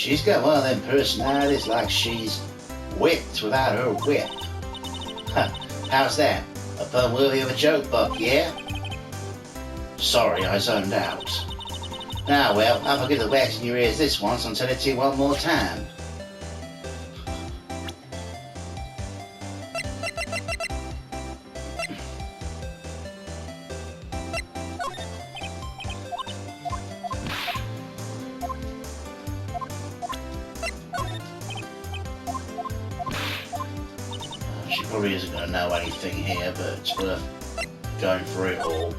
She's got one of them personalities like she's whipped without her whip. How's that? A pun worthy of a joke, Buck, yeah? Sorry, I zoned out. Now, well, I'll forget the wax in your ears this once and tell it to you one more time. She probably isn't going to know anything here, but it's worth going through it all.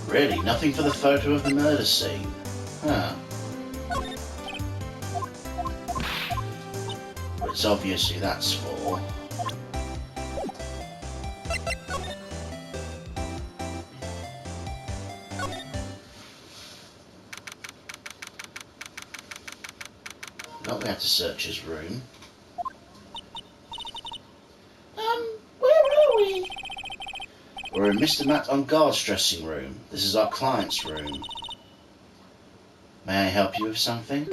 Really, nothing for the photo of the murder scene. Huh. It's obviously that's for. Not we have to search his room. Where are we? We're in Mr. Matt on guard's dressing room. This is our client's room. May I help you with something?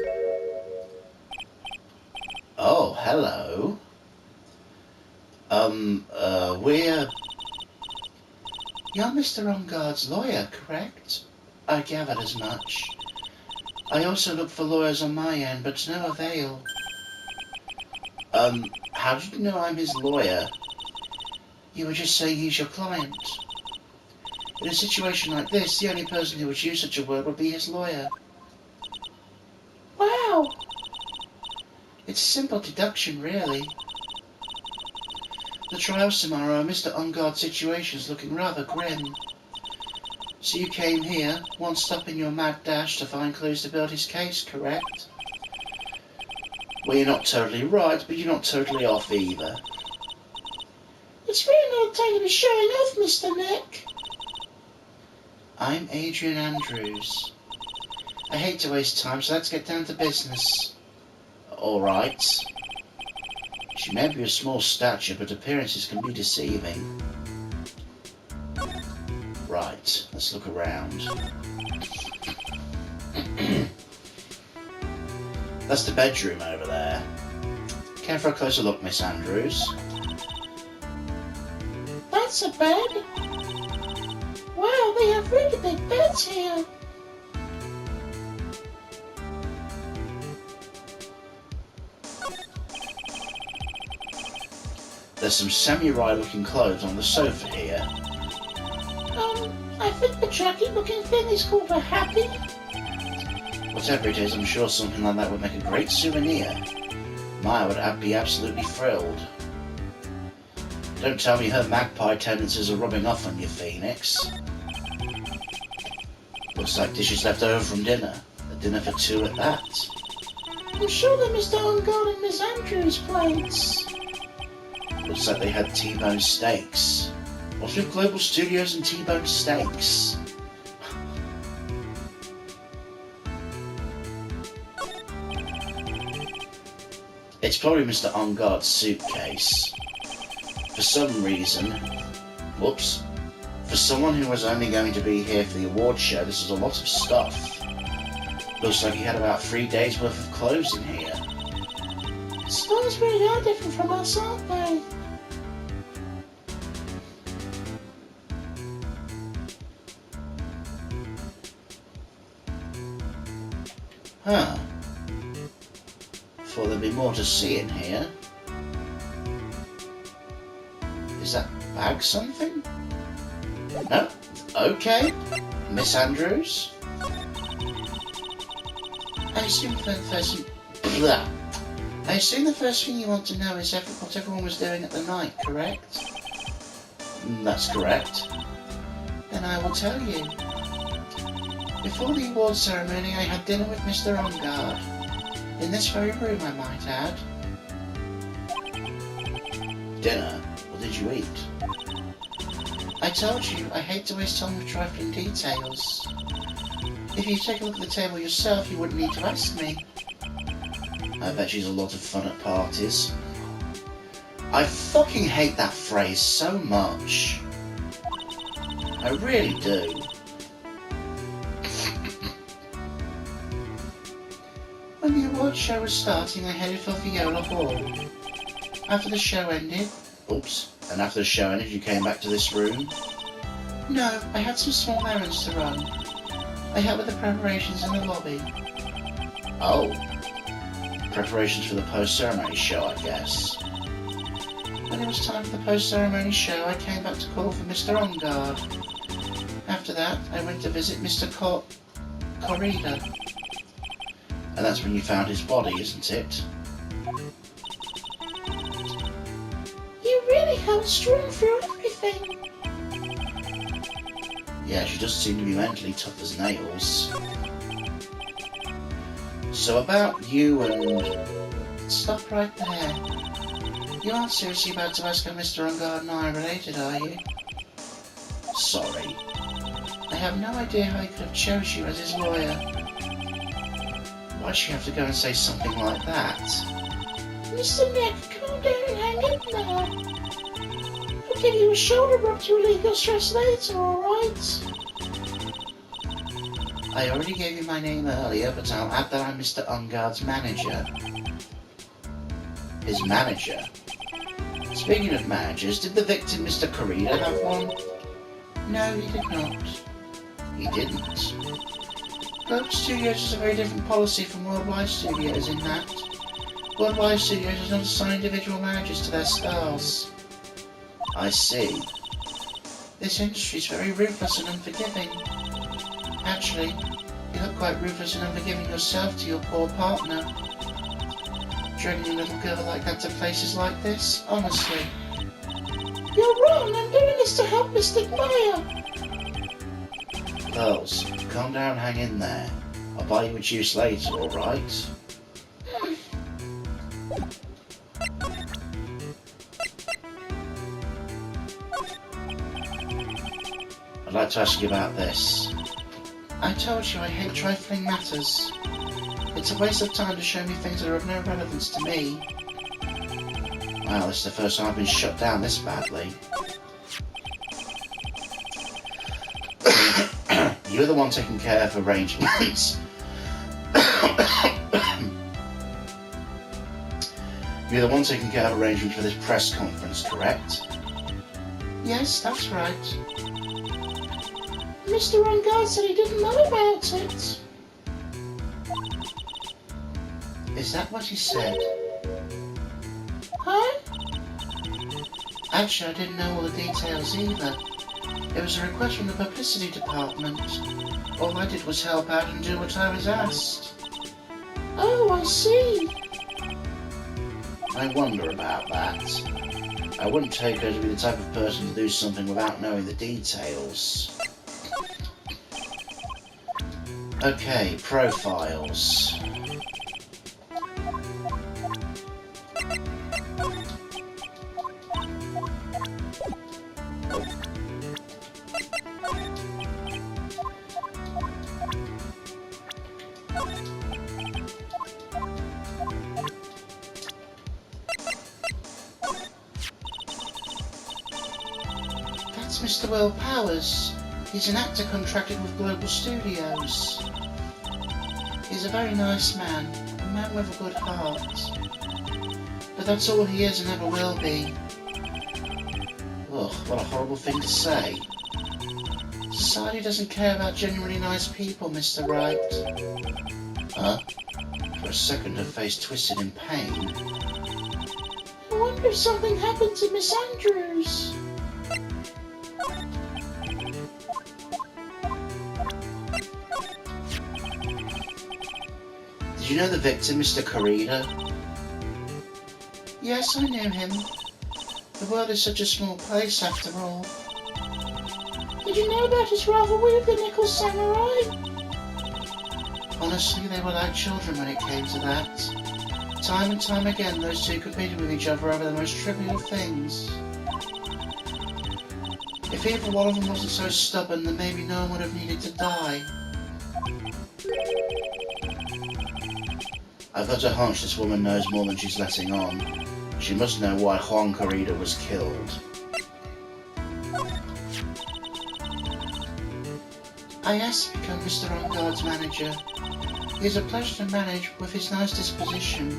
Oh, hello. We're... You're Mr. Onguard's lawyer, correct? I gathered as much. I also looked for lawyers on my end, but to no avail. How did you know I'm his lawyer? You would just say he's your client. In a situation like this, the only person who would use such a word would be his lawyer. Wow. It's a simple deduction, really. The trial's tomorrow, and Mr. Onguard's situation's looking rather grim. So you came here, one stop in your mad dash to find clues to build his case, correct? Well, you're not totally right, but you're not totally off either. It's really not time to be showing off, Mr. Nick. I'm Adrian Andrews. I hate to waste time, so let's get down to business. Alright. She may be a small stature, but appearances can be deceiving. Right, let's look around. That's the bedroom over there. Care for a closer look, Miss Andrews? That's a bed. Wow, they have really big beds here. There's some samurai looking clothes on the sofa here. I think the tracky looking thing is called a happy. Whatever it is, I'm sure something like that would make a great souvenir. Maya would be absolutely thrilled. Don't tell me her magpie tendencies are rubbing off on you, Phoenix. Looks like dishes left over from dinner. A dinner for two at that. I'm sure they're Mr. Onguard and Miss Andrews' plates. Looks like they had T-bone steaks. What's with Global Studios and T-bone steaks? It's probably Mr. Onguard's suitcase. For some reason... Whoops. For someone who was only going to be here for the award show, this is a lot of stuff. Looks like he had about 3 days worth of clothes in here. Stars really are different from us, aren't they? Huh. Thought there'd be more to see in here. Is that bag something? No? Okay. Miss Andrews? I assume the first thing you want to know is what everyone was doing at the night, correct? That's correct. Then I will tell you. Before the awards ceremony, I had dinner with Mr. Onguard. In this very room, I might add. Dinner? What did you eat? I told you, I hate to waste time with trifling details. If you take a look at the table yourself, you wouldn't need to ask me. I bet she's a lot of fun at parties. I fucking hate that phrase so much. I really do. When the award show was starting, I headed for Viola Hall. After the show ended... And after the show ended, you came back to this room? No, I had some small errands to run. I helped with the preparations in the lobby. Oh. Preparations for the post-ceremony show, I guess. When it was time for the post-ceremony show, I came back to call for Mr. Ongard. After that, I went to visit Mr. Corrida. And that's when you found his body, isn't it? You really held strong through everything. Yeah, she does seem to be mentally tough as nails. So about you and... Stop right there. You aren't seriously about to ask how Mr. Ongard and I are related, are you? Sorry. I have no idea how he could have chose you as his lawyer. Why'd she have to go and say something like that? Mr. Nick, calm down and hang in there. I'll give you a shoulder rub to relieve your stress later, alright? I already gave you my name earlier, but I'll add that I'm Mr. Ongard's manager. His manager? Speaking of managers, did the victim, Mr. Corrida, have one? No, he did not. He didn't. Global Studios has a very different policy from Worldwide Studios in that Worldwide Studios does not assign individual managers to their stars. I see. This industry is very ruthless and unforgiving. Actually, you look quite ruthless and unforgiving yourself to your poor partner. Dragging a little girl like that to places like this, honestly. You're wrong, I'm doing this to help Mr. Meyer. Girls, calm down, hang in there. I'll buy you a juice later, alright? I'd like to ask you about this. I told you I hate trifling matters. It's a waste of time to show me things that are of no relevance to me. Wow, this is the first time I've been shut down this badly. You're the one taking care of arrangements. You're the one taking care of arrangements for this press conference, correct? Yes, that's right. Mr. Ongard said he didn't know about it. Is that what he said? Huh? Actually, I didn't know all the details either. It was a request from the publicity department. All I did was help out and do what I was asked. Oh, I see. I wonder about that. I wouldn't take her to be the type of person to do something without knowing the details. Okay, profiles. That's Mr. Will Powers. He's an actor contracted with Global Studios. He's a very nice man, a man with a good heart. But that's all he is and ever will be. Ugh, what a horrible thing to say. Society doesn't care about genuinely nice people, Mr. Wright. Huh? For a second her face twisted in pain. I wonder if something happened to Miss Andrews. Did you know the victim, Mr. Corrida? Yes, I knew him. The world is such a small place, after all. Did you know about his rivalry with the Nickel Samurai? Honestly, they were like children when it came to that. Time and time again, those two competed with each other over the most trivial things. If either one of them wasn't so stubborn, then maybe no one would have needed to die. I've got a hunch this woman knows more than she's letting on. She must know why Juan Corrida was killed. I asked to become Mr. Engarde's manager. He's a pleasure to manage with his nice disposition.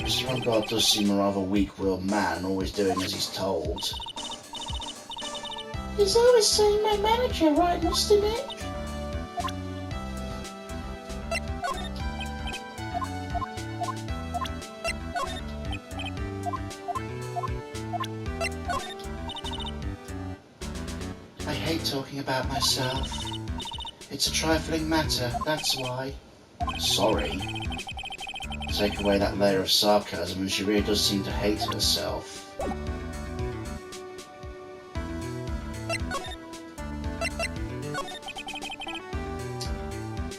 Mr. Engarde does seem a rather weak-willed man, always doing as he's told. He's always saying my manager, right, Mr. Nick? I hate talking about myself. It's a trifling matter, that's why. Sorry. Take away that layer of sarcasm and she really does seem to hate herself.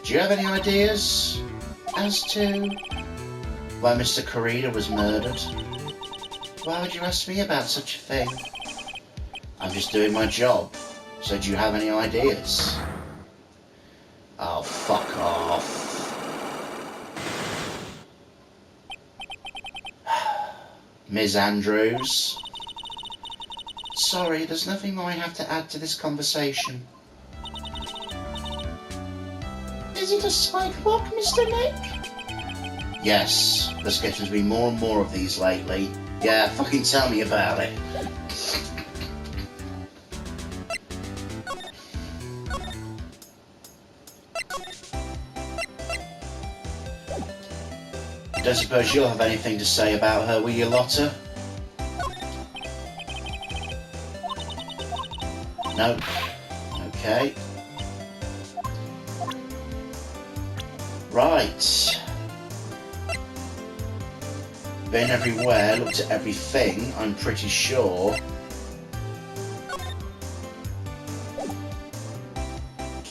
Do you have any ideas As to... why Mr. Corrida was murdered? Why would you ask me about such a thing? I'm just doing my job. So do you have any ideas? Oh, fuck off. Ms. Andrews? Sorry, there's nothing more I have to add to this conversation. Is it a sidewalk, Mr. Nick? Yes, there's getting to be more and more of these lately. Yeah, fucking tell me about it. Don't suppose you'll have anything to say about her, will you, Lotta? No. Okay. Right. Been everywhere, looked at everything, I'm pretty sure.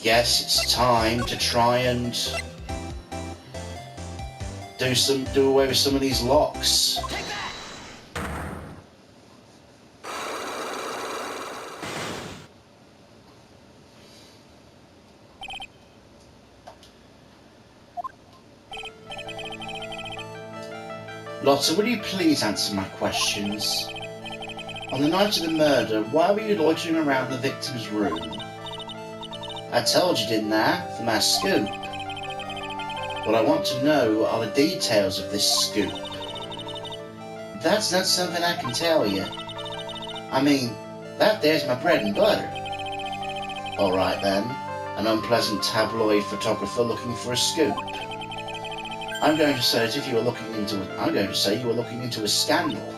Guess it's time to try and do away with some of these locks. Lotta, will you please answer my questions? On the night of the murder, why were you loitering around the victim's room? I told you, didn't I, for my scoop. What I want to know are the details of this scoop. That's not something I can tell you. I mean, that there's my bread and butter. Alright then, an unpleasant tabloid photographer looking for a scoop. I'm going to say that if you were looking into it, I'm going to say you were looking into a scandal.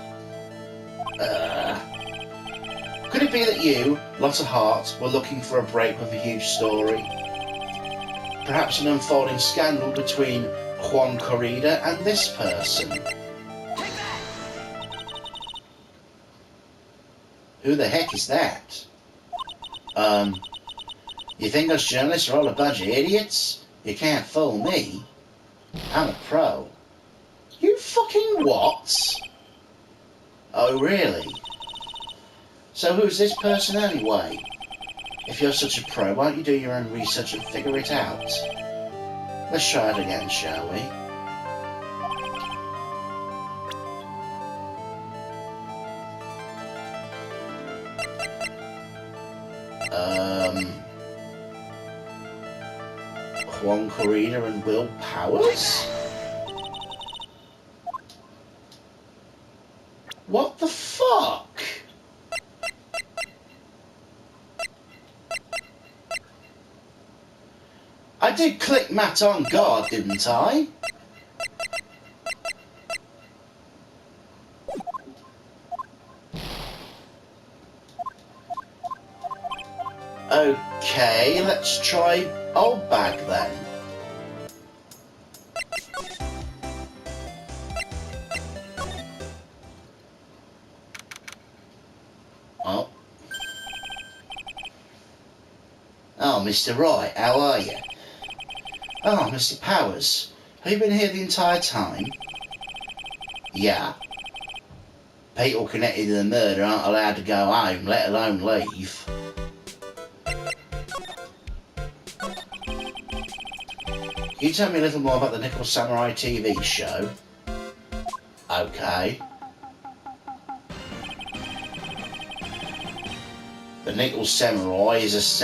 Could it be that you, Lotta Hart, were looking for a break with a huge story? Perhaps an unfolding scandal between Juan Corrida and this person. Who the heck is that? You think us journalists are all a bunch of idiots? You can't fool me. I'm a pro. You fucking what? Oh, really? So who's this person anyway? If you're such a pro, why don't you do your own research and figure it out? Let's try it again, shall we? Juan Corrida and Will Powers? What the fuck? I did click Matt on guard, didn't I? Okay, let's try old bag then. Oh. Oh, Mr. Wright, how are you? Oh, Mr. Powers, have you been here the entire time? Yeah. People connected to the murder aren't allowed to go home, let alone leave. Can you tell me a little more about the Nickel Samurai TV show? Okay. The Nickel Samurai is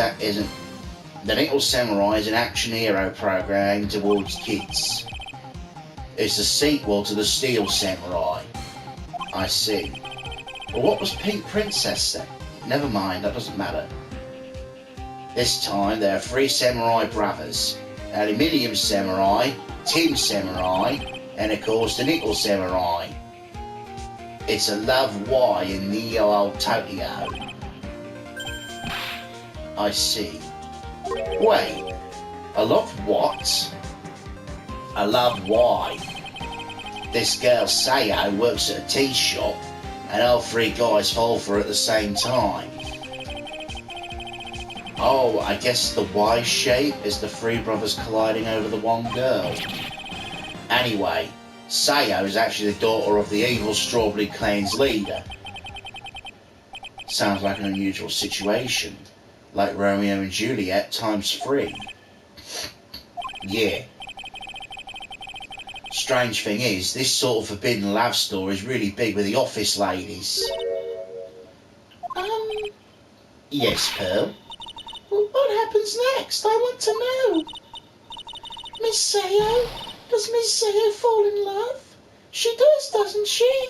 an action hero program aimed towards kids. It's a sequel to the Steel Samurai. I see. Well, what was Pink Princess then? Never mind, that doesn't matter. This time there are 3 samurai brothers. Aluminium Samurai, Tin Samurai, and of course the Nickel Samurai. It's a love Y in Neo Old Tokyo. I see. Wait, a love what? A love Y. This girl Sayo works at a tea shop and all 3 guys fall for her at the same time. Oh, I guess the Y shape is the 3 brothers colliding over the one girl. Anyway, Sayo is actually the daughter of the evil Strawberry Clan's leader. Sounds like an unusual situation. Like Romeo and Juliet ×3. Yeah. Strange thing is, this sort of forbidden love story is really big with the office ladies. Yes, Pearl? Well, what happens next? I want to know. Miss Sayo? Does Miss Sayo fall in love? She does, doesn't she?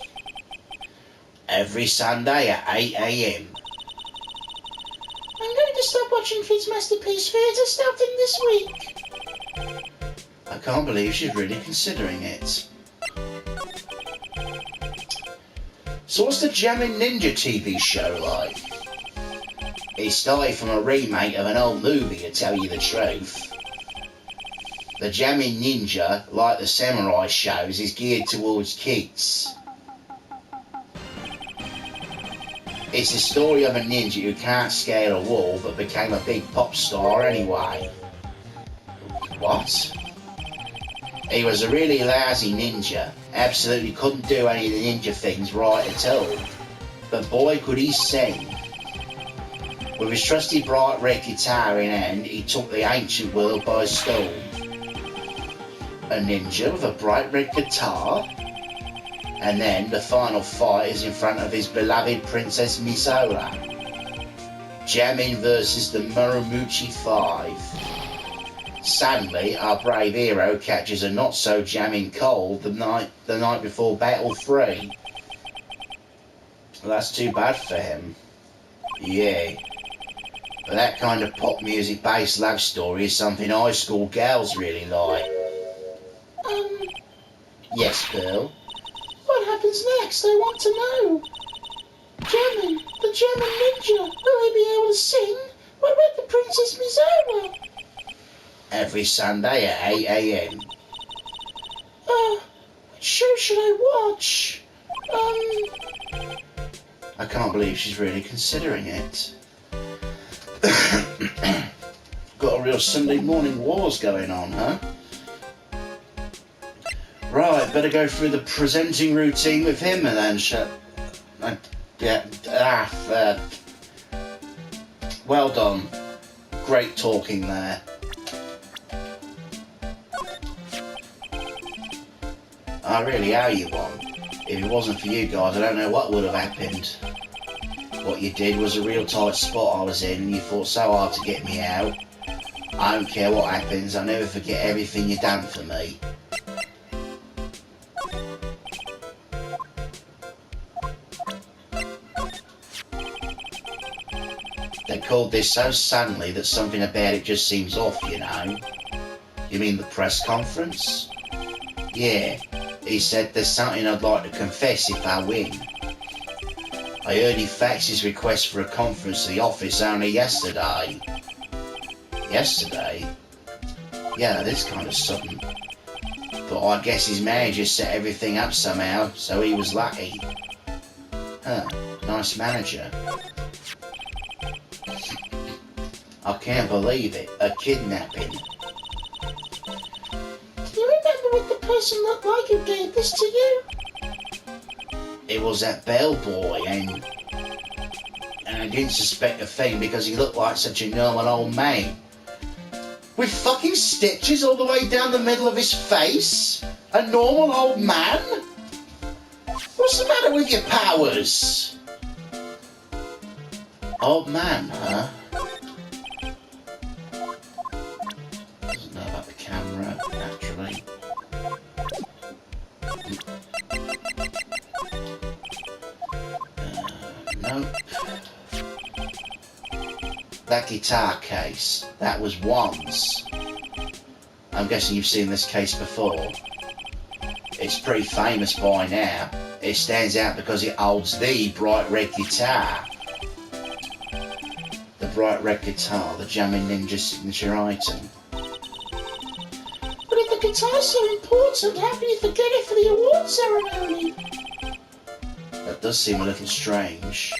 Every Sunday at 8 AM. I'm going to stop watching Fitz Masterpiece Theatre starting this week. I can't believe she's really considering it. So what's the Jammin' Ninja TV show like? It started from a remake of an old movie, to tell you the truth. The Jammin' Ninja, like the samurai shows, is geared towards kids. It's the story of a ninja who can't scale a wall but became a big pop star anyway. What? He was a really lousy ninja, absolutely couldn't do any of the ninja things right at all. But boy could he sing. With his trusty bright red guitar in hand, he took the ancient world by storm. A ninja with a bright red guitar? And then the final fight is in front of his beloved Princess Misola. Jammin' versus the Muramuchi 5. Suddenly, our brave hero catches a not-so-jamming cold the night before Battle 3. Well, that's too bad for him. Yeah. But that kind of pop music-based love story is something high school girls really like. Yes, Pearl? What happens next? I want to know. Jammin', the Jammin' Ninja, will he be able to sing? What about the Princess Misola? Every Sunday at 8 AM. Which show should I watch? I can't believe she's really considering it. Got a real Sunday morning wars going on, huh? Right, better go through the presenting routine with him and then well done. Great talking there. I really owe you one. If it wasn't for you guys, I don't know what would have happened. What you did was a real tight spot I was in, and you fought so hard to get me out. I don't care what happens, I'll never forget everything you done for me. They called this so suddenly that something about it just seems off, you know. You mean the press conference? Yeah, he said there's something I'd like to confess if I win. I heard he faxed his request for a conference to the office only yesterday. Yesterday? Yeah, that is kind of sudden. But I guess his manager set everything up somehow, so he was lucky. Huh, nice manager. I can't believe it, a kidnapping. Do you remember what the person looked like who gave this to you? It was that bellboy, and I didn't suspect a thing because he looked like such a normal old man. With fucking stitches all the way down the middle of his face? A normal old man? What's the matter with your powers? Old man, huh? Doesn't know about the camera, naturally. Nope. That guitar case, that was once. I'm guessing you've seen this case before. It's pretty famous by now. It stands out because it holds the bright red guitar. The bright red guitar, the Jamming Ninja signature item. But if the guitar's so important, how can you forget it for the award ceremony? That does seem a little strange.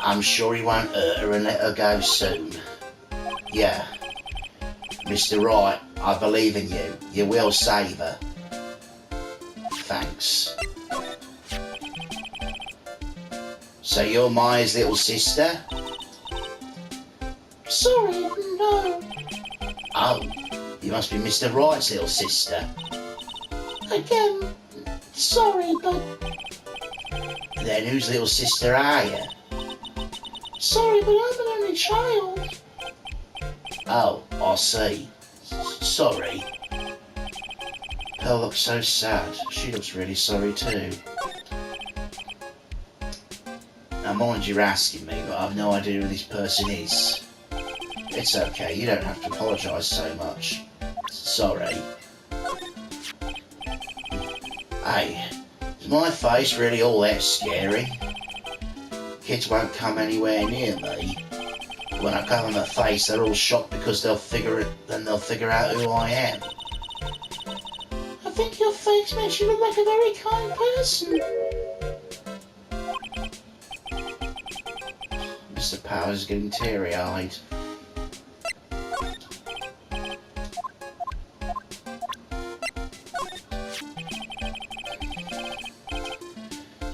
I'm sure he won't hurt her and let her go soon. Yeah. Mr. Wright, I believe in you. You will save her. Thanks. So you're Maya's little sister? Sorry, no. Oh, you must be Mr. Wright's little sister. Again, sorry, but... Then whose little sister are you? Sorry, but I'm an only child. Oh, I see. Sorry. Pearl looks so sad. She looks really sorry too. Now mind you're asking me, but I've no idea who this person is. It's okay, you don't have to apologise so much. Sorry. Hey, is my face really all that scary? Kids won't come anywhere near me. When I cover my face, they're all shocked because they'll figure out who I am. I think your face makes you look like a very kind person. Mr. Powers is getting teary-eyed.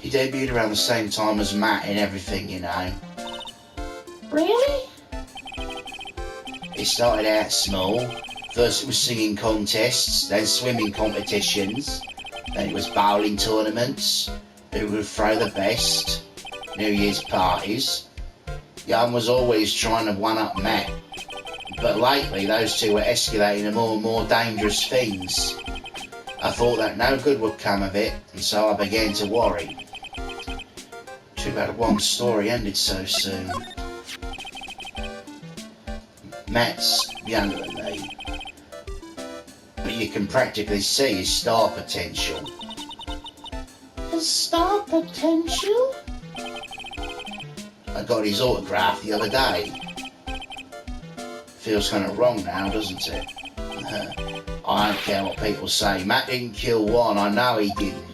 He debuted around the same time as Matt in everything, you know. Really? He started out small. First it was singing contests, then swimming competitions, then it was bowling tournaments, who would throw the best, New Year's parties. Young was always trying to one-up Matt, but lately those two were escalating to more and more dangerous things. I thought that no good would come of it, and so I began to worry. Too bad one story ended so soon. Matt's younger than me, but you can practically see his star potential. His star potential? I got his autograph the other day. Feels kind of wrong now, doesn't it? I don't care what people say. Matt didn't kill one, I know he didn't.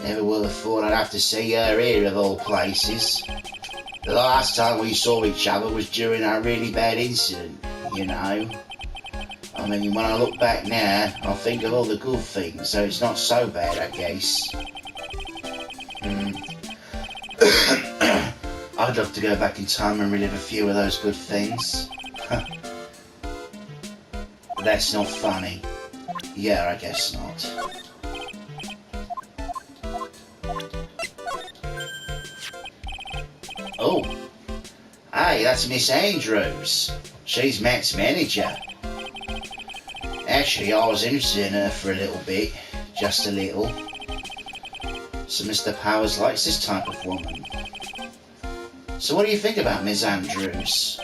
Never would have thought I'd have to see her here of all places. The last time we saw each other was during a really bad incident, you know. I mean, when I look back now, I think of all the good things, so it's not so bad, I guess. I'd love to go back in time and relive a few of those good things. But that's not funny. Yeah, I guess not. Oh, hey, that's Miss Andrews. She's Matt's manager. Actually, I was interested in her for a little bit, just a little. So Mr. Powers likes this type of woman. So what do you think about Miss Andrews?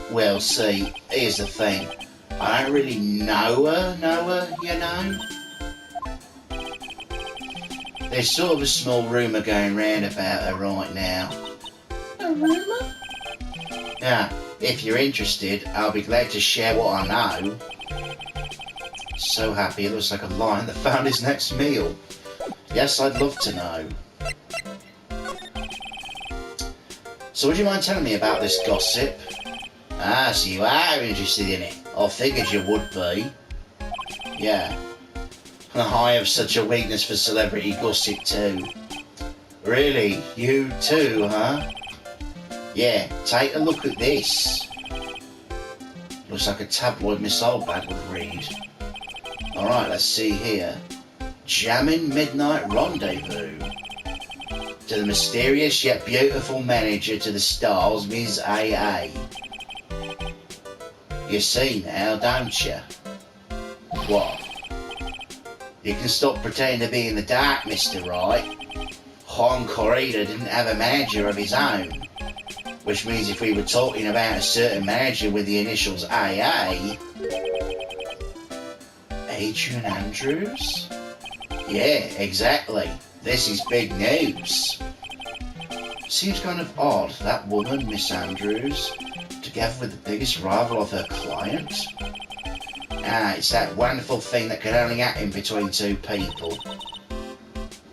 Well, see, here's the thing. I don't really know her, you know? There's sort of a small rumour going round about her right now. A rumour? Yeah, if you're interested, I'll be glad to share what I know. So happy it looks like a lion that found his next meal. Yes, I'd love to know. So would you mind telling me about this gossip? Ah, so you are interested in it. I figured you would be. Yeah. I have such a weakness for celebrity gossip too. Really? You too, huh? Yeah, take a look at this. Looks like a tabloid missile bag would read. Alright, let's see here. Jamming Midnight Rendezvous. To the mysterious yet beautiful manager to the stars, Ms. AA. You see now, don't you? What? You can stop pretending to be in the dark, Mr. Right. Juan Corrida didn't have a manager of his own. Which means if we were talking about a certain manager with the initials AA... Adrian Andrews? Yeah, exactly. This is big news. Seems kind of odd, that woman, Miss Andrews, together with the biggest rival of her client. Ah, it's that wonderful thing that can only happen between two people.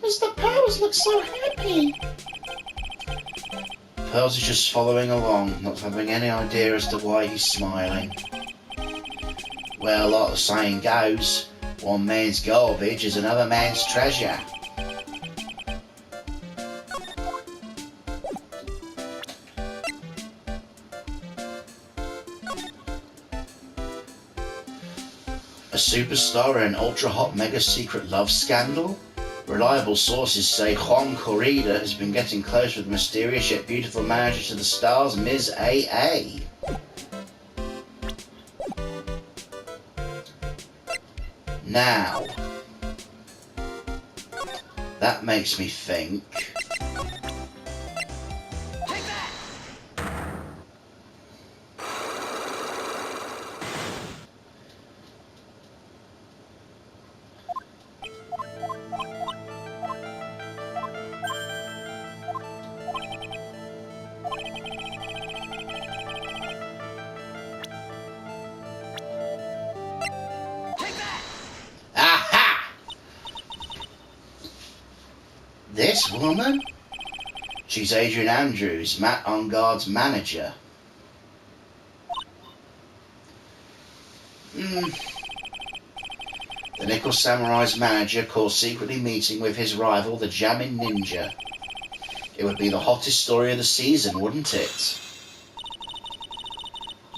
Mr. Powers looks so happy. Pearls is just following along, not having any idea as to why he's smiling. Well, like the saying goes, one man's garbage is another man's treasure. A superstar in an ultra-hot mega-secret love scandal? Reliable sources say Juan Corrida has been getting close with the mysterious yet beautiful manager to the stars, Ms. AA. Now, that makes me think... Aha! This woman? She's Adrian Andrews, Matt on Guard's manager. The Nickel Samurai's manager caught secretly meeting with his rival, the Jamming Ninja. It would be the hottest story of the season, wouldn't it?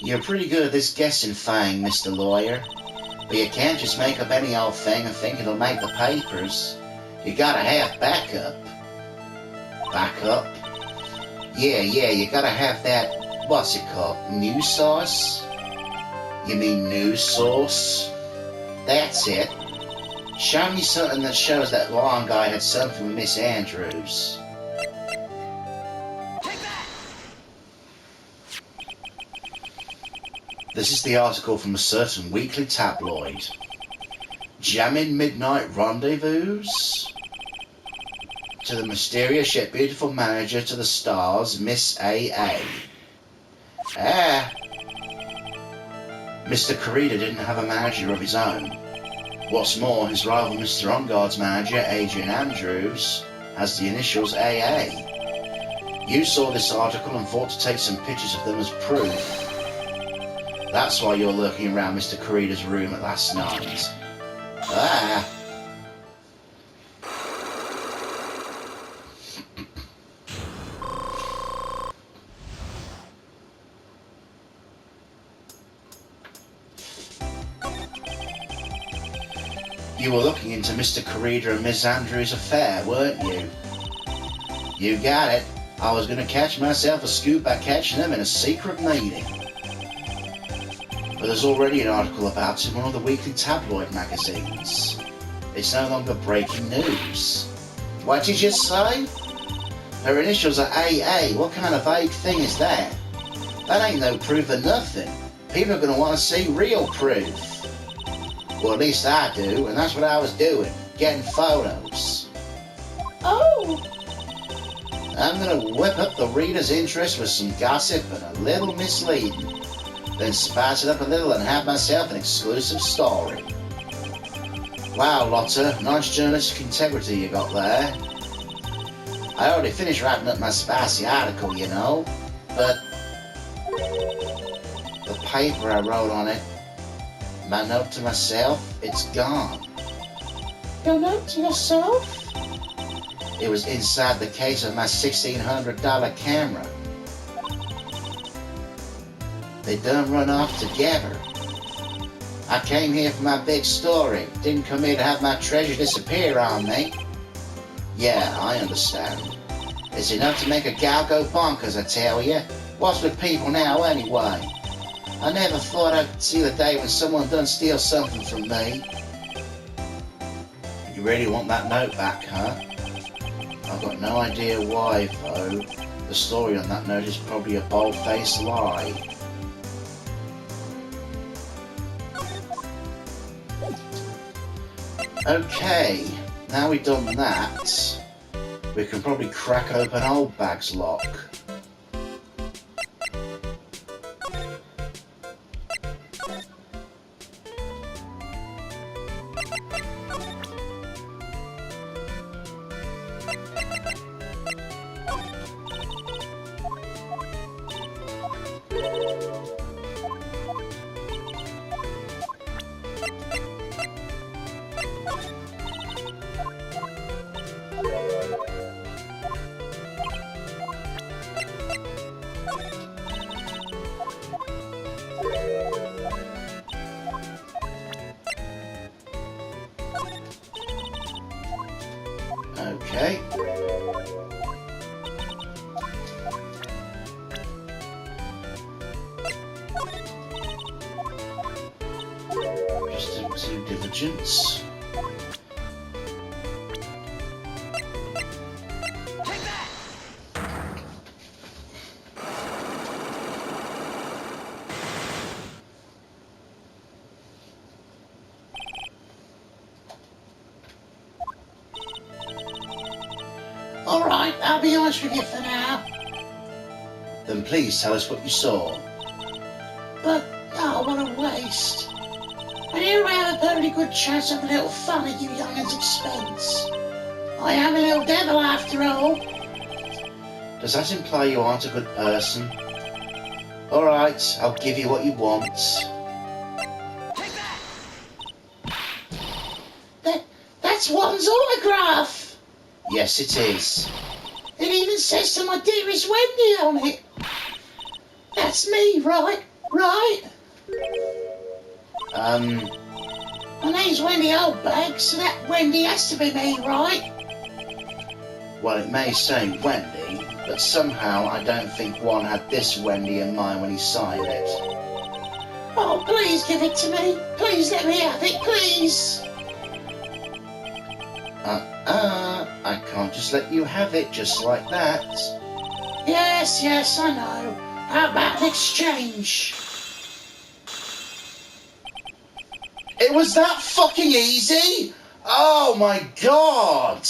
You're pretty good at this guessing thing, Mr. Lawyer. But you can't just make up any old thing and think it'll make the papers. You gotta have backup. Backup? Yeah, you gotta have that, what's it called, news source? You mean news source? That's it. Show me something that shows that long guy had something with Miss Andrews. This is the article from a certain weekly tabloid. Jamming Midnight Rendezvous? To the mysterious yet beautiful manager to the stars, Miss AA. Ah! Mr. Corrida didn't have a manager of his own. What's more, his rival Mr. On-Guard's manager, Adrian Andrews, has the initials AA. You saw this article and thought to take some pictures of them as proof. That's why you're lurking around Mr. Corrida's room at last night. Ah! You were looking into Mr. Corrida and Miss Andrews' affair, weren't you? You got it. I was going to catch myself a scoop by catching them in a secret meeting. But there's already an article about it in one of the weekly tabloid magazines. It's no longer breaking news. What did you say? Her initials are AA. What kind of vague thing is that? That ain't no proof of nothing. People are going to want to see real proof. Well, at least I do, and that's what I was doing, getting photos. Oh! I'm going to whip up the reader's interest with some gossip and a little misleading. Then spice it up a little and have myself an exclusive story. Wow, Lotta, nice journalistic integrity you got there. I already finished writing up my spicy article, you know, but paper I wrote on it. My note to myself, it's gone. Your note to yourself? It was inside the case of my $1,600 camera. They done run off together. I came here for my big story. Didn't come here to have my treasure disappear on me. Yeah, I understand. It's enough to make a gal go bonkers, I tell you. What's with people now, anyway? I never thought I'd see the day when someone done steal something from me. You really want that note back, huh? I've got no idea why, though. The story on that note is probably a bold-faced lie. Okay, now we've done that, we can probably crack open old bag's lock. Okay. Just into diligence. Alright, I'll be honest with you for now. Then please tell us what you saw. But, oh, what a waste. I knew I had a very good chance of a little fun at you young'uns' expense. I am a little devil after all. Does that imply you aren't a good person? Alright, I'll give you what you want. That's one's autograph. Yes, it is. It even says to my dearest Wendy on it. That's me, right? Right? My name's Wendy Oldbag, so that Wendy has to be me, right? Well, it may say Wendy, but somehow I don't think one had this Wendy in mind when he signed it. Oh, please give it to me. Please let me have it, please. I can't just let you have it just like that. Yes, I know. How about an exchange? It was that fucking easy? Oh my god!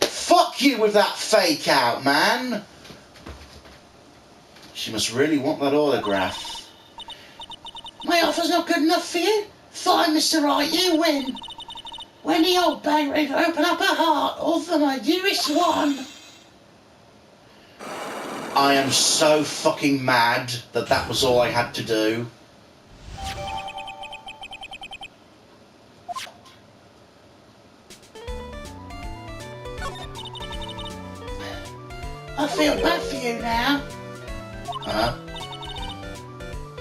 Fuck you with that fake out, man! She must really want that autograph. My offer's not good enough for you? Fine, Mr. Right, you win. Wendy Oldbag ready to open up her heart, all for my dearest one. I am so fucking mad that that was all I had to do. I feel bad for you now. Huh?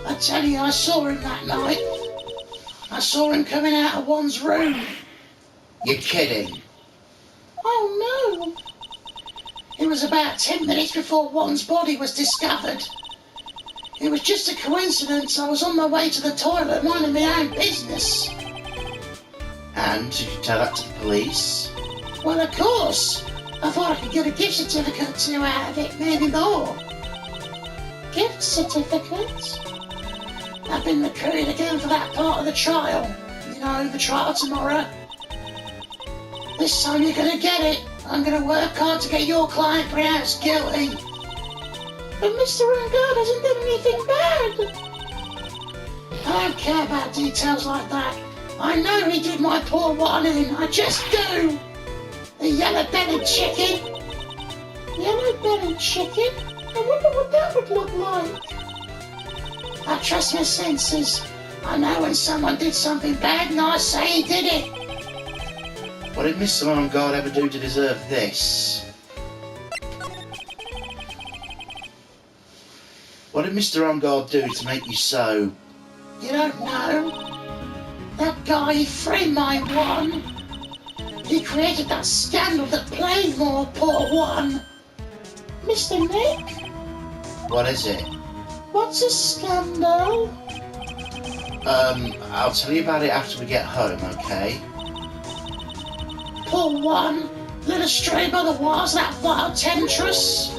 I tell you, I saw him that night. I saw him coming out of one's room. You're kidding. Oh no! It was about 10 minutes before one's body was discovered. It was just a coincidence. I was on my way to the toilet minding my own business. And did you tell that to the police? Well, of course. I thought I could get a gift certificate or two out of it, maybe more. Gift certificate? I've been recruited again for that part of the trial. You know, the trial tomorrow. This time you're gonna get it. I'm gonna work hard to get your client pronounced guilty. But Mr. Rangard hasn't done anything bad. I don't care about details like that. I know he did my poor one in. I just do. The yellow-bellied chicken. Yellow-bellied chicken? I wonder what that would look like. I trust my senses. I know when someone did something bad and I say he did it. What did Mr. On Guard ever do to deserve this? What did Mr. On Guard do to make you so... You don't know? That guy, he framed my one. He created that scandal that plagued my poor one. Mr. Nick? What is it? What's a scandal? I'll tell you about it after we get home, okay? Poor one, led astray by the wiles of that vile temptress.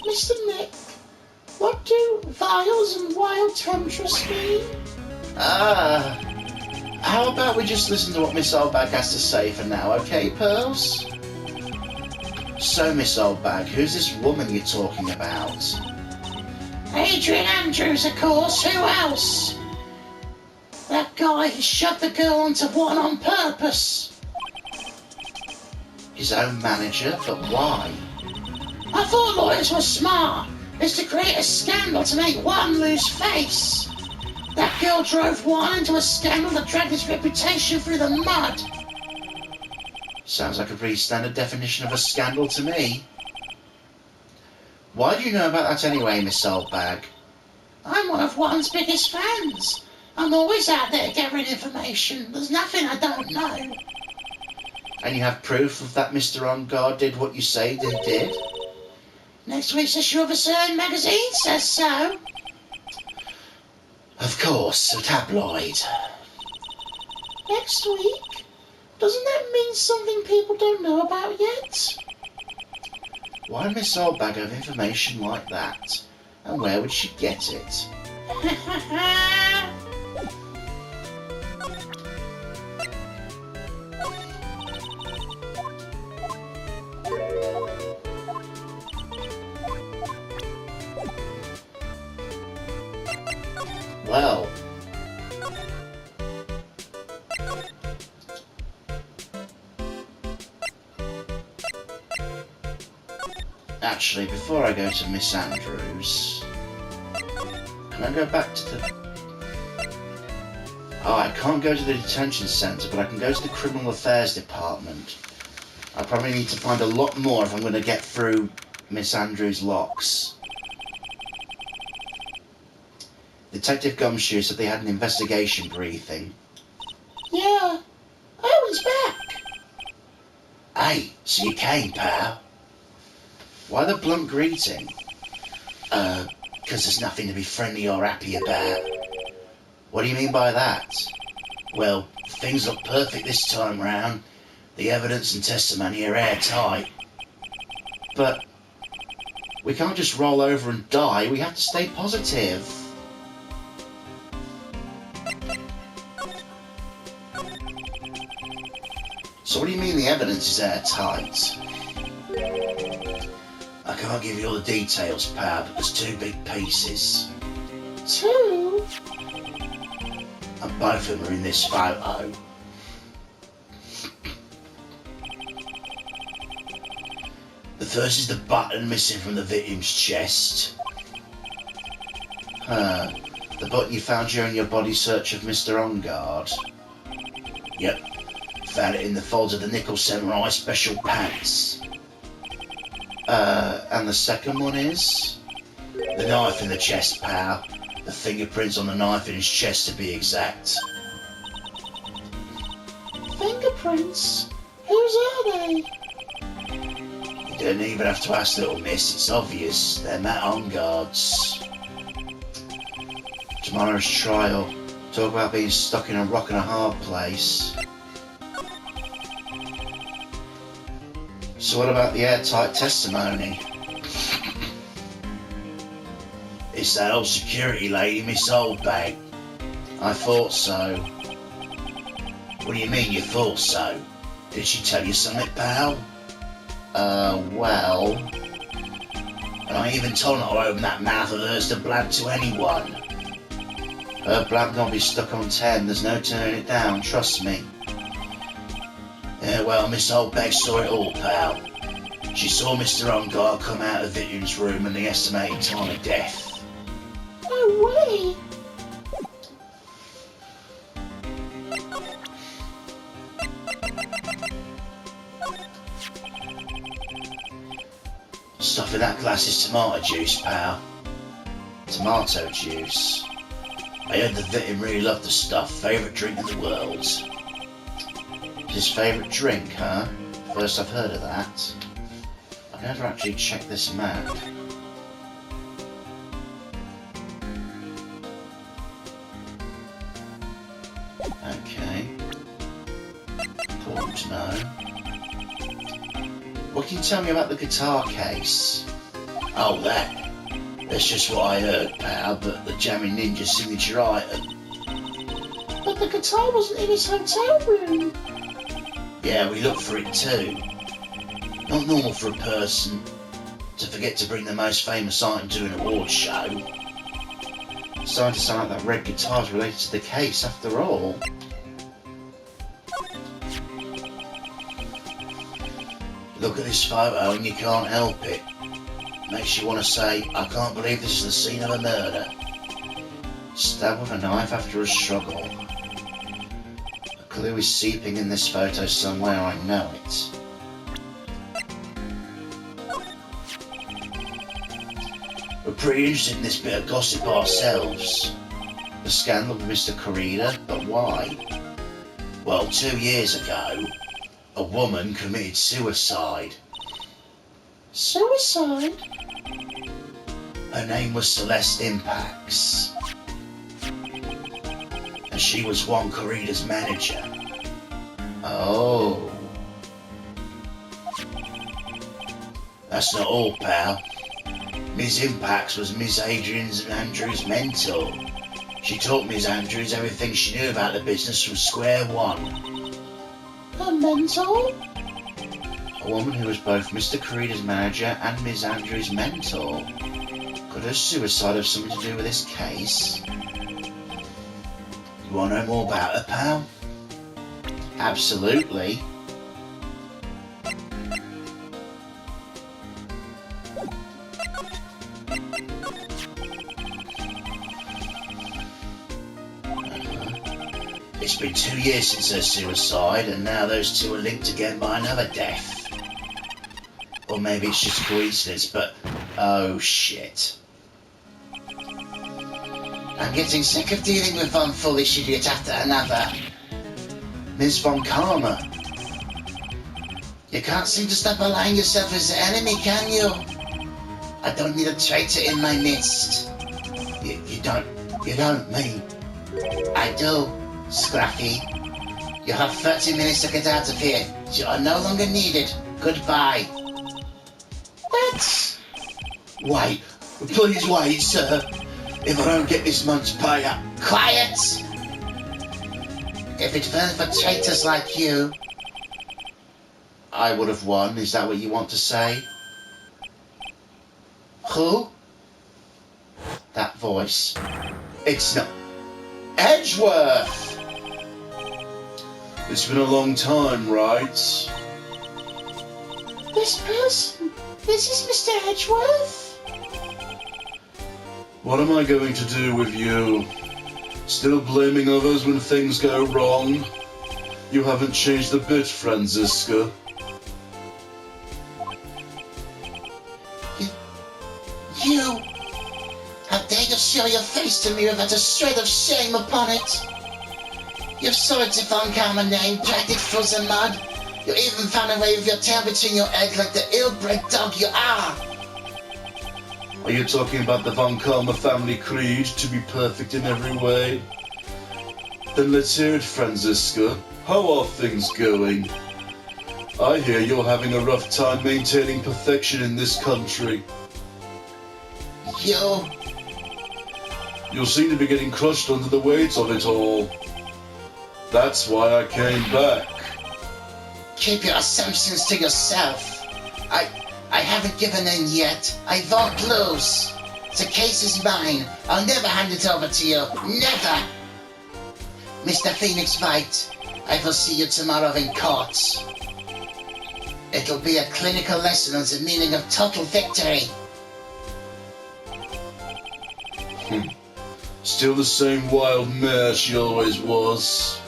Mr. Nick, what do vials and wild temptress mean? How about we just listen to what Miss Oldbag has to say for now, okay, Pearls? So, Miss Oldbag, who's this woman you're talking about? Adrian Andrews, of course, who else? That guy, he shoved the girl onto one on purpose. His own manager, but why? I thought lawyers were smart. It's to create a scandal to make one lose face. That girl drove one into a scandal that dragged his reputation through the mud. Sounds like a pretty standard definition of a scandal to me. Why do you know about that anyway, Miss Oldbag? I'm one of one's biggest fans. I'm always out there gathering information. There's nothing I don't know. And you have proof of that Mr. On Guard did what you say he did? Next week's issue of a certain magazine says so. Of course, a tabloid. Next week? Doesn't that mean something people don't know about yet? Why Miss Oldbag have information like that? And where would she get it? Well, actually, before I go to Miss Andrews, can I go back to the... Oh, I can't go to the detention centre, but I can go to the criminal affairs department. I probably need to find a lot more if I'm going to get through Miss Andrews' locks. Detective Gumshoe said they had an investigation briefing. Yeah. Oh, he's back. Hey, so you came, pal? Why the blunt greeting? 'Cause there's nothing to be friendly or happy about. What do you mean by that? Well, things look perfect this time round. The evidence and testimony are airtight. But we can't just roll over and die. We have to stay positive. So what do you mean the evidence is airtight? I can't give you all the details, pal, but there's two big pieces. Two? And both of them are in this photo. The first is the button missing from the victim's chest. The button you found during your body search of Mr. On Guard. Yep, found it in the folds of the Nickel Samurai special pants. And the second one is? The knife in the chest, pal. The fingerprints on the knife in his chest, to be exact. Fingerprints? Whose are they? You don't even have to ask, little miss. It's obvious. They're Matt On Guard's. Tomorrow's trial. Talk about being stuck in a rock and a hard place. So what about the airtight testimony? It's that old security lady, Miss Oldbag. I thought so. What do you mean you thought so? Did she tell you something, pal? Well... And I even told her to open that mouth of hers to blab to anyone. Her blab not be stuck on 10, there's no turning it down, trust me. Yeah, well, Miss Oldbag saw it all, pal. She saw Mr. On Guard come out of the victim's room and the estimated time of death. Oh, No way! Stuff in that glass is tomato juice, pal. Tomato juice. I heard the victim really loved the stuff. Favourite drink in the world. His favourite drink, huh? First I've heard of that. I've never actually checked this map. Okay. Important to know. What can you tell me about the guitar case? Oh, that. That's just what I heard, pal, but the Jamming Ninja signature item. But the guitar wasn't in his hotel room. Yeah, we looked for it too. Not normal for a person to forget to bring the most famous item to an awards show. Starting to sound like that red guitar is related to the case after all. Look at this photo and you can't help it. Makes you want to say, I can't believe this is the scene of a murder. Stabbed with a knife after a struggle. A clue is seeping in this photo somewhere, I know it. We're pretty interested in this bit of gossip ourselves. The scandal with Mr. Corrida, but why? Well, 2 years ago, a woman committed suicide. Suicide? Her name was Celeste Impax. And she was Juan Corrida's manager. Oh. That's not all, pal. Ms. Impax was Ms. Adrian's and Andrew's mentor. She taught Ms. Andrews everything she knew about the business from square one. A mentor? A woman who was both Mr. Corrida's manager and Ms. Andrews' mentor. Could her suicide have something to do with this case? You want to know more about her, pal? Absolutely. It's been 2 years since her suicide, and now those two are linked again by another death. Or maybe it's just a coincidence, but oh shit. I'm getting sick of dealing with one foolish idiot after another. Ms. Von Karma. You can't seem to stop allying yourself as the enemy, can you? I don't need a traitor in my midst. You don't mean. I do, Scruffy. You have 30 minutes to get out of here. You are no longer needed. Goodbye. That's... Wait, please wait, sir. If I don't get this month's pay up. Quiet! If it weren't for traitors like you... I would have won, is that what you want to say? Who? That voice. It's not... Edgeworth! It's been a long time, right? This person... This is Mr. Edgeworth? What am I going to do with you? Still blaming others when things go wrong? You haven't changed a bit, Franziska. You... How dare you show your face to me without a shred of shame upon it? You've soiled the Von Karma name, dragged it through the mud. You even found a way with your tail between your eggs like the ill-bred dog you are. Are you talking about the Von Karma family creed, to be perfect in every way? Then let's hear it, Franziska. How are things going? I hear you're having a rough time maintaining perfection in this country. You seem to be getting crushed under the weight of it all. That's why I came back. Keep your assumptions to yourself. I haven't given in yet. I won't lose. The case is mine. I'll never hand it over to you. Never! Mr. Phoenix White, I will see you tomorrow in court. It'll be a clinical lesson on the meaning of total victory. Still the same wild mare she always was.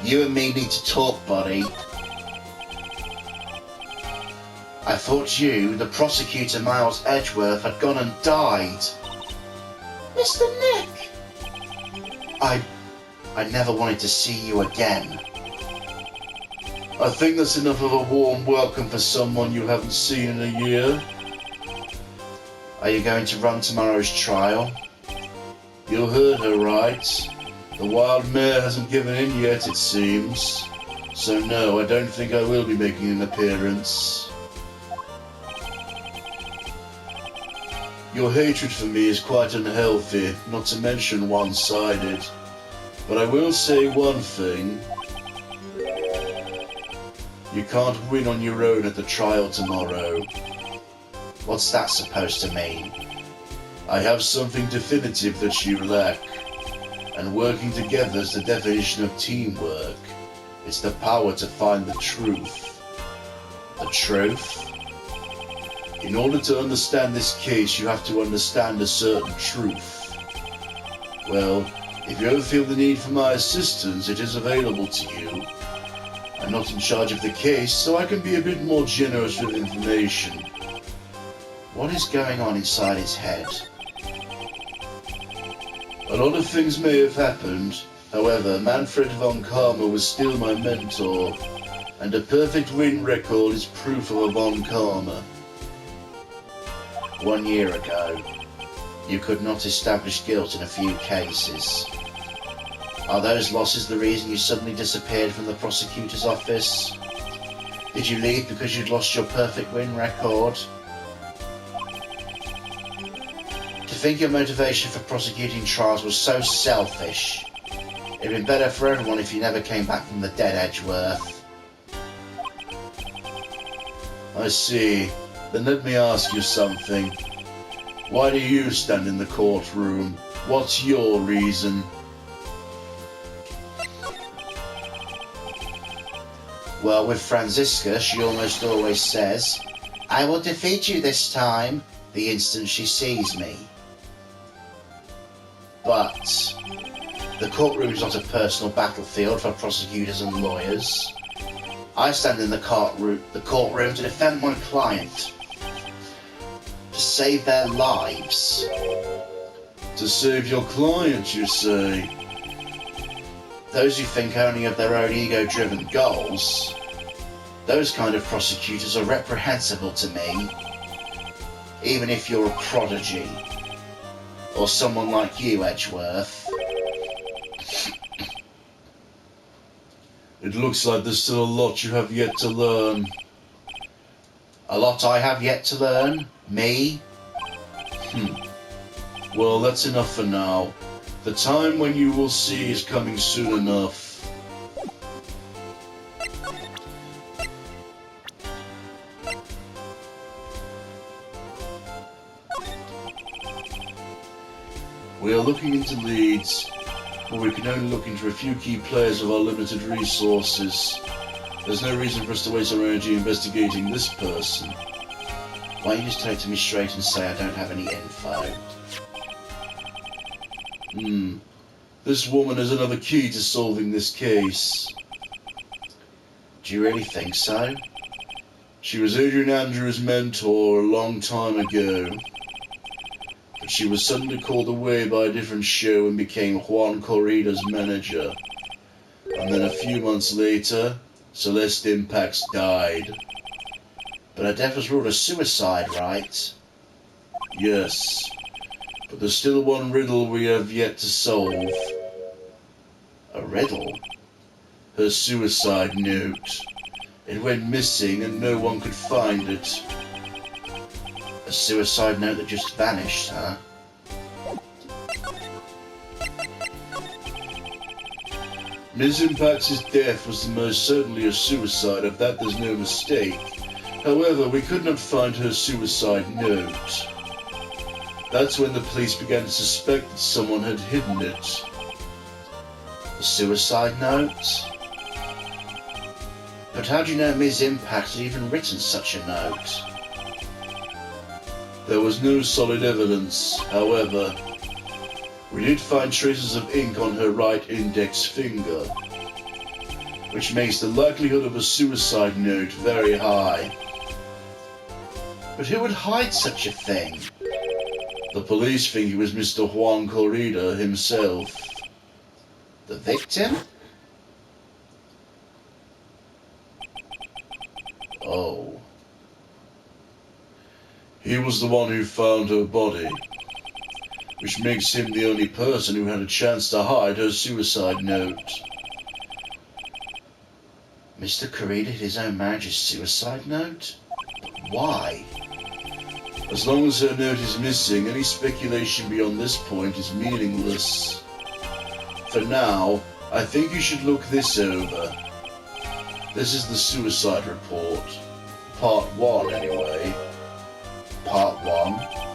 You and me need to talk, buddy. I thought you, the prosecutor Miles Edgeworth, had gone and died. Mr. Nick! I never wanted to see you again. I think that's enough of a warm welcome for someone you haven't seen in a year. Are you going to run tomorrow's trial? You heard her right. The wild mare hasn't given in yet, it seems. So no, I don't think I will be making an appearance. Your hatred for me is quite unhealthy, not to mention one-sided. But I will say one thing. You can't win on your own at the trial tomorrow. What's that supposed to mean? I have something definitive that you lack. And working together is the definition of teamwork. It's the power to find the truth. The truth? In order to understand this case, you have to understand a certain truth. Well, if you ever feel the need for my assistance, it is available to you. I'm not in charge of the case, so I can be a bit more generous with information. What is going on inside his head? A lot of things may have happened. However, Manfred von Karma was still my mentor, and a perfect win record is proof of a von Karma. 1 year ago, you could not establish guilt in a few cases. Are those losses the reason you suddenly disappeared from the prosecutor's office? Did you leave because you'd lost your perfect win record? To think your motivation for prosecuting trials was so selfish. It'd been better for everyone if you never came back from the dead, Edgeworth. I see. Then let me ask you something. Why do you stand in the courtroom? What's your reason? Well, with Franziska, she almost always says, "I will defeat you this time," the instant she sees me. But the courtroom is not a personal battlefield for prosecutors and lawyers. I stand in the courtroom to defend my client, to save their lives. To save your client, you say? Those who think only of their own ego-driven goals, those kind of prosecutors are reprehensible to me, even if you're a prodigy, or someone like you, Edgeworth. It looks like there's still a lot you have yet to learn. A lot I have yet to learn? Me? Well, that's enough for now. The time when you will see is coming soon enough. We are looking into leads, but we can only look into a few key players of our limited resources. There's no reason for us to waste our energy investigating this person. Why don't you just tell it to me straight and say I don't have any info? This woman is another key to solving this case. Do you really think so? She was Adrian Andrews' mentor a long time ago. But she was suddenly called away by a different show and became Juan Corrida's manager. And then a few months later, Celeste Impax died. But her death was ruled a suicide, right? Yes. But there's still one riddle we have yet to solve. A riddle? Her suicide note. It went missing and no one could find it. A suicide note that just vanished, huh? Ms. Impax's death was most certainly a suicide, of that there's no mistake. However, we could not find her suicide note. That's when the police began to suspect that someone had hidden it. A suicide note? But how do you know Ms. Impax had even written such a note? There was no solid evidence, however. We did find traces of ink on her right index finger, which makes the likelihood of a suicide note very high. But who would hide such a thing? The police think it was Mr. Juan Corrida himself. The victim? Oh. He was the one who found her body, which makes him the only person who had a chance to hide her suicide note. Mr. Corrida hid his own marriage's suicide note? But why? As long as her note is missing, any speculation beyond this point is meaningless. For now, I think you should look this over. This is the suicide report. Part 1, anyway. Part 1.